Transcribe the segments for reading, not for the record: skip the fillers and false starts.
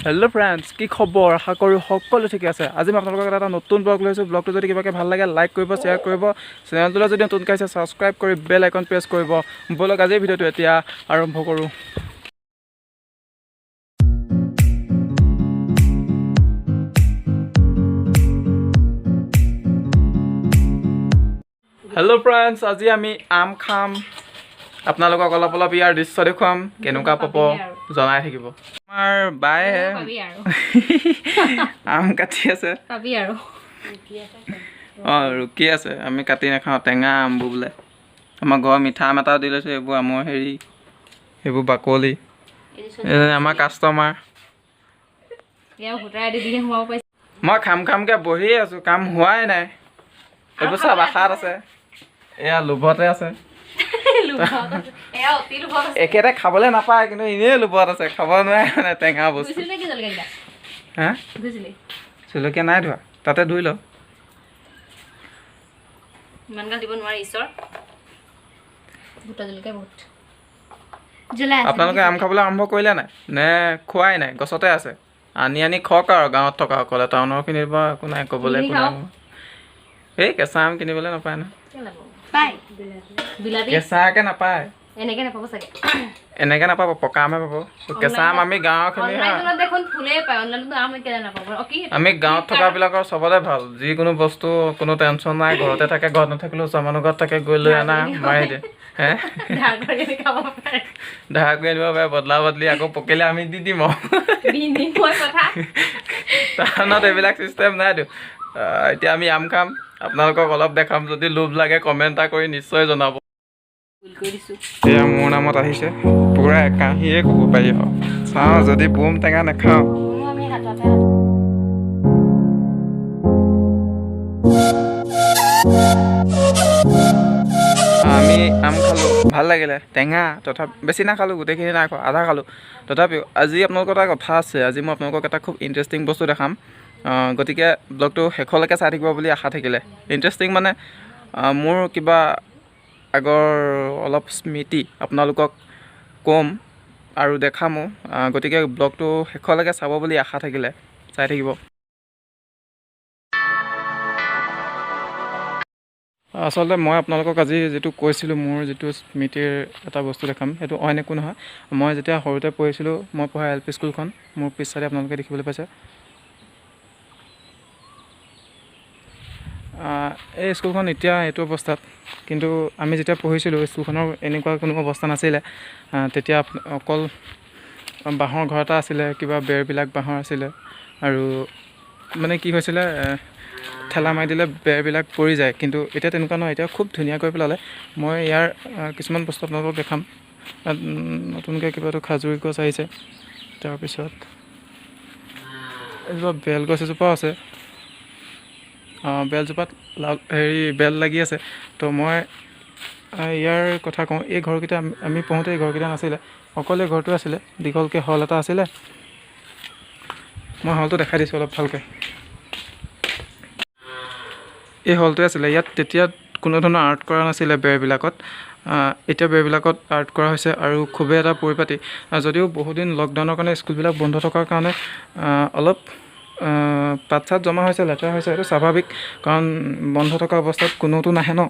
Hello' friends, কি খবৰ? আশা কৰোঁ সকলো ঠিকে আছে। আজি মই আপোনালোকক এটা নতুন ব্লগ লৈছোঁ। ব্লগটো যদি কিবাকৈ ভাল লাগে লাইক কৰিব, শ্বেয়াৰ কৰিব, চেনেলটোলৈ যদি নতুনকৈ আছে ছাবস্ক্ৰাইব কৰি বেল আইকন প্ৰেছ কৰিব। ব'লক আজিৰ ভিডিঅ'টো এতিয়া আৰম্ভ কৰোঁ। হেল্ল' ফ্ৰেণ্ডছ, আজি আমি আম খাম। আপোনালোকক অলপ অলপ ইয়াৰ দৃশ্য দেখুৱাম, কেনেকুৱা পাব জনাই থাকিব। আমাৰ বায়ে আম কাটি আছে। অঁ, ৰুকি আছে। আমি কাটি নাখাওঁ, টেঙা আমবোৰ বোলে। আমাৰ ঘৰৰ মিঠা আম এটা দি লৈছোঁ। এইবোৰ আমৰ হেৰি, এইবোৰ বাকলি। আমাৰ কাষ্টমাৰ। মই খামকৈ বহি আছোঁ, কাম হোৱাই নাই। এইবোৰ চব আশাত আছে, এয়া লোভতে আছে। একেটা খাবলৈ নাপায়, কিন্তু এনেই লোভত আছে, খাব নোৱাৰে মানে টেঙা বস্তু। হা, জলকীয়া নাই ধোৱা, তাতে ধুই ল। আপোনালোকে আম খাবলৈ আৰম্ভ কৰিলে নাই নে খোৱাই নাই? গছতে আছে, আনি আনি খওক আৰু গাঁৱত থকা সকলে। টাউনৰ খিনিৰ পৰা একো নাই ক'বলৈ, একো নাই। এই কেঁচা আম কিনিবলৈ নাপায় ন, কেঁচাকৈ নাপায়। এনেকে নাপাব, পকা আমে পাব। কেঁচা আম আমি গাঁৱৰ খিনি, আমি গাঁৱত থকাবিলাকৰ চবতে ভাল। যিকোনো বস্তু কোনো টেনশ্যন নাই, ঘৰতে থাকে, ঘৰত নাথাকিলেও ওচৰ মানুহ ঘৰত থাকে, গৈ লৈ আনা, মাৰি দিয়ে। হে, ধাৰ কৰি আনিব পাৰে, বদলা বদলি আকৌ পকিলে আমি দি দিম আৰু। টাউনত এইবিলাক চিষ্টেম নাইতো। এতিয়া আমি আম খাম, আপোনালোকক অলপ দেখাম। যদি লোভ লাগে কমেণ্ট এটা কৰি নিশ্চয় জনাব। এয়া মোৰ নামত আহিছে, পুৰা একাঁহীয়ে ক'ব পাৰি আৰু। চাওঁ যদি বোম টেঙা নাখাওঁ। আমি আম খালোঁ, ভাল লাগিলে। টেঙা তথাপি বেছি নাখালোঁ, গোটেইখিনি নাই খোৱা, আধা খালোঁ। তথাপিও আজি আপোনালোকৰ এটা কথা আছে। আজি মই আপোনালোকক এটা খুব ইণ্টাৰেষ্টিং বস্তু দেখাম। গতিকে ব্লগটো শেষলৈকে চাই থাকিব বুলি আশা থাকিলে। ইণ্টাৰেষ্টিং মানে মোৰ কিবা আগৰ অলপ স্মৃতি আপোনালোকক ক'ম আৰু দেখামো। গতিকে ব্লগটো শেষলৈকে চাব বুলি আশা থাকিলে চাই থাকিব। আচলতে মই আপোনালোকক আজি যিটো কৈছিলোঁ, মোৰ যিটো স্মৃতিৰ এটা বস্তু দেখাম, সেইটো অইন একো নহয়। মই যেতিয়া সৰুতে পঢ়িছিলোঁ, মই পঢ়া LP স্কুলখন মোৰ পিছ চাইডে আপোনালোকে দেখিবলৈ পাইছে। এই স্কুলখন এতিয়া এইটো অৱস্থাত, কিন্তু আমি যেতিয়া পঢ়িছিলোঁ স্কুলখনৰ এনেকুৱা কোনো অৱস্থা নাছিলে। তেতিয়া অকল বাঁহৰ ঘৰ এটা আছিলে, কিবা বেৰবিলাক বাঁহৰ আছিলে। আৰু মানে কি হৈছিলে, ঠেলা মাৰি দিলে বেৰবিলাক পৰি যায়। কিন্তু এতিয়া তেনেকুৱা নহয়, এতিয়া খুব ধুনীয়াকৈ পেলালে। মই ইয়াৰ কিছুমান বস্তু আপোনালোকক দেখাম। নতুনকৈ কিবাটো খাজুৰী গছ আহিছে, তাৰপিছত এজোপা বেলগছ এজোপাও আছে। বেলজোপাত বেল লাগি আছে। তো মই ইয়াৰ কথা কওঁ, এই ঘৰকেইটা আমি পঢ়োঁতে এই ঘৰকেইটা নাছিলে, অকল এই ঘৰটো আছিলে। দীঘলকৈ হল এটা আছিলে, মই হলটো দেখাই দিছোঁ অলপ ভালকৈ। এই হলটোৱে আছিলে। ইয়াত তেতিয়া কোনো ধৰণৰ আৰ্ট কৰা নাছিলে বেৰবিলাকত। এতিয়া বেৰবিলাকত আৰ্ট কৰা হৈছে আৰু খুবেই এটা পৰিপাটি। যদিও বহুদিন লকডাউনৰ কাৰণে স্কুলবিলাক বন্ধ থকাৰ কাৰণে অলপ পাত চাত জমা হৈছে, লেতেৰা হৈছে। এইটো স্বাভাৱিক, কাৰণ বন্ধ থকা অৱস্থাত কোনোতো নাহে ন।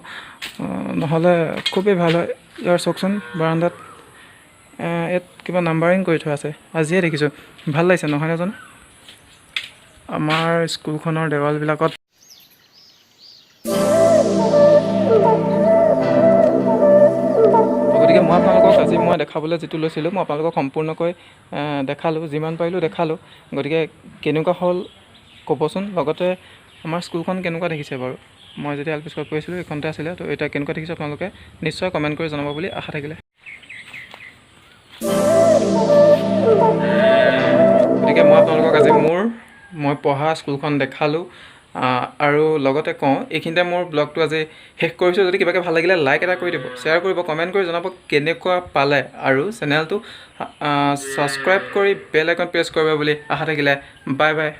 নহ'লে খুবেই ভাল হয়। ইয়াৰ চাওকচোন, বাৰাণ্ডাত ইয়াত কিবা নাম্বাৰিং কৰি থোৱা আছে, আজিহে দেখিছোঁ। ভাল লাগিছে নহয়নে জানো? আমাৰ স্কুলখনৰ দেৱালবিলাকত গতিকে মই আপোনালোকক আজি দেখাবলৈ যিটো লৈছিলোঁ, মই আপোনালোকক সম্পূৰ্ণকৈ দেখালোঁ, যিমান পাৰিলোঁ দেখালোঁ। গতিকে কেনেকুৱা হ'ল ক'বচোন। লগতে আমাৰ স্কুলখন কেনেকুৱা দেখিছে বাৰু? মই যেতিয়া LP স্কুলত পঢ়িছিলোঁ এইখনতে আছিলে, তো এতিয়া কেনেকুৱা দেখিছে আপোনালোকে নিশ্চয় কমেণ্ট কৰি জনাব বুলি আশা থাকিলে। গতিকে মই আপোনালোকক আজি মই পঢ়া স্কুলখন দেখালোঁ। আৰু লগতে কওঁ, এইখিনিতে মোৰ ব্লগটো আজি শেষ কৰিছোঁ। যদি কিবাকৈ ভাল লাগিলে লাইক এটা কৰি দিব, শ্বেয়াৰ কৰিব, কমেণ্ট কৰি জনাব কেনেকুৱা পালে। আৰু চেনেলটো ছাবস্ক্ৰাইব কৰি বেল আইকন প্ৰেছ কৰিব বুলি আশা থাকিলে। Bye bye.